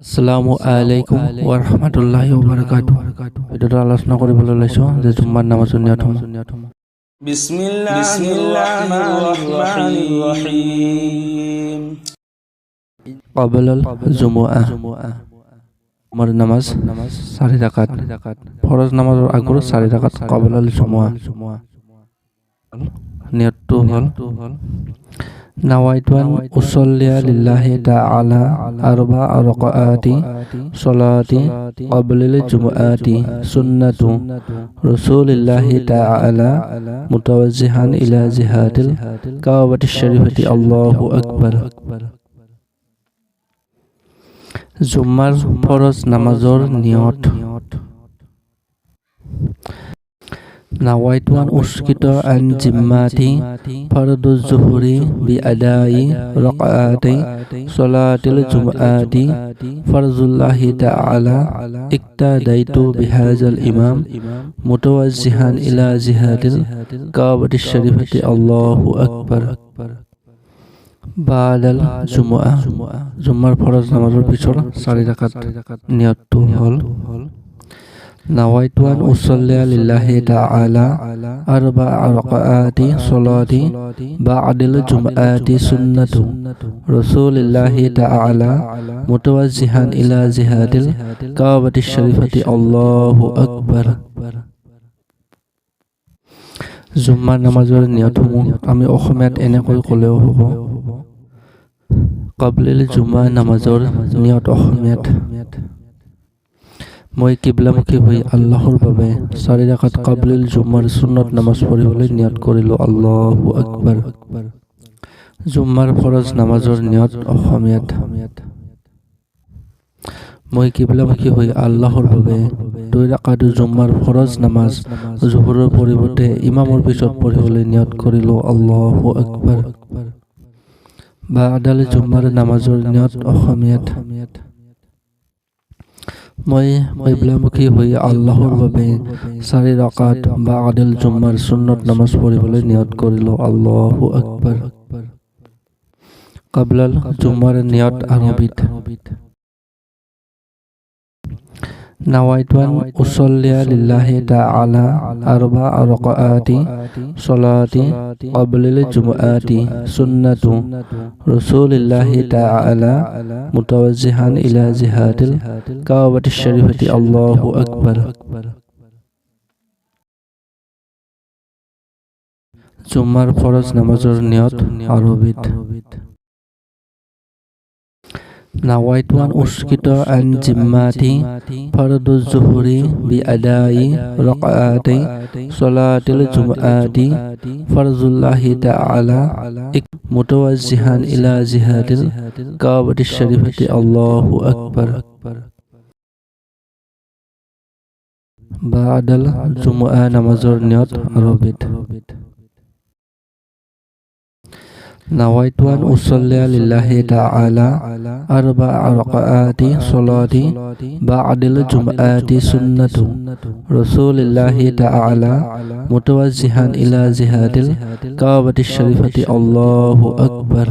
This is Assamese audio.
আসসালামু আলাইকুম ওয়া ৰাহমাতুল্লাহি ওয়া বাৰাকাতুহু। ভিডিওটো আলোচনা কৰিবলৈ লৈছো যে জুম্মাৰ নামাজৰ নিয়মসমূহ। বিসমিল্লাহিৰ ৰহমানিৰ ৰহিম। ক্বাবলাল জুমুআ জুম্মাৰ নামাজ 4 ৰাকাত। ফৰজ নামাজৰ আগৰ 4 রাকাত ক্বাবলাল জুমুআ। নিয়তটো হ'ল নাওয়াইতু আন উছল্লিয়া লিল্লাহি তাআলা আরবা রাকাআতি সলাতি ক্বাবলাল জুমুআতি সুন্নাতু রাসূলিল্লাহি তাআলা মুতাওয়াজ্জিহান ইলা জিহাদিল কাবাতিশ শরীফাতি আল্লাহু আকবার। জুম্মাৰ ফৰজ নামাজৰ নিয়ত। নাওয়াইতু আন উসকিত আন জিম্মাতি ফরদুজ জুহরি বি আদাই রাকাআতি সলাতিল জুমআতি ফরজুল্লাহি তাআলা ইক্তাদাইতু বিহাজাল ইমাম মুতাওয়াজ্জিহান ইলা জিহাদিল কাবাতিশ শরীফাতি আল্লাহু আকবার। বাদাল জুমুআ জুম্মাৰ ফৰজ নামাজৰ পিছৰ 4 রাকাত। নিয়তটো হ'ল নাওয়াইতু আন উছল্লিয়া লিল্লাহি তাআলা আরবা রাকাআতি সলাতি বা'দাল জুমআতি সুন্নাতু রাসূলিল্লাহি তাআলা মুতাওয়াজ্জিহান ইলা জিহাদিল কাবাতিশ শরীফাতি আল্লাহু আকবার। জুম্মাৰ নামাজৰ নিয়তসমূহ আমি অসমীয়াত এনেকৈ ক'লেও হ'ব। ক্বাবলাল জুমুআ নামাজৰ নিয়ত অসমীয়াত মই কিবলামুখী হৈ আল্লাহৰ বাবে 4 ৰাকাত ক্বাবলাল জুম্মাৰ সুন্নত নামাজ পঢ়িবলৈ নিয়ত কৰিলো। আল্লাহু আকবাৰ। জুম্মাৰ ফৰজ নামাজৰ নিয়ত অসমীয়াত মই কিবলামুখী হৈ আল্লাহৰ বাবে 2 ৰাকাত জুম্মাৰ ফৰজ নামাজ জোহৰৰ পৰিৱৰ্তে ইমামৰ পিছত পঢ়িবলৈ নিয়ত কৰিলো। আল্লাহু আকবাৰ। বা'দাল জুম্মাৰ নামাজৰ নিয়ত অসমীয়াত মই কিবলামুখী হৈ আল্লাহৰ বাবে 4 ৰাকাত বা'দাল জুম্মাৰ সুন্নত নামাজ পঢ়িবলৈ নিয়ত কৰিলো। আল্লাহু আকবাৰ। ক্বাবলাল জুম্মাৰ নিয়ত আৰবিত নাওয়াইতু আন উছল্লিয়া লিল্লাহি তাআলা আরবা রাকাআতি সলাতি ক্বাবলাল জুমআতি সুন্নাতু রাসূলিল্লাহি তাআলা মুতাওয়াজ্জিহান ইলা জিহাদিল কাবাতিশ শরীফাতি আল্লাহু আকবার। জুম্মাৰ ফৰজ নামাজৰ নিয়ত আৰবিত নাওয়াইতু আন উসকিত আন জিম্মাতি ফরদুজ জুহরি বি আদাই রাকাআতি সলাতিল জুমআতি ফরজুল্লাহি তাআলা মুতাওয়াজ্জিহান ইলা জিহাদিল কাবাতিশ শরীফাতি আল্লাহু আকবার। বা'দাল জুমুআ নামাজৰ নিয়ত আৰবিত নাওয়াইতু আন উছল্লিয়া লিল্লাহি তাআলা আরবা রাকাআতি সলাতি বা'দাল জুমআতি সুন্নাতু রাসূলিল্লাহি তাআলা মুতাওয়াজ্জিহান ইলা জিহাদিল কাবাতিশ শরীফাতি আল্লাহু আকবার।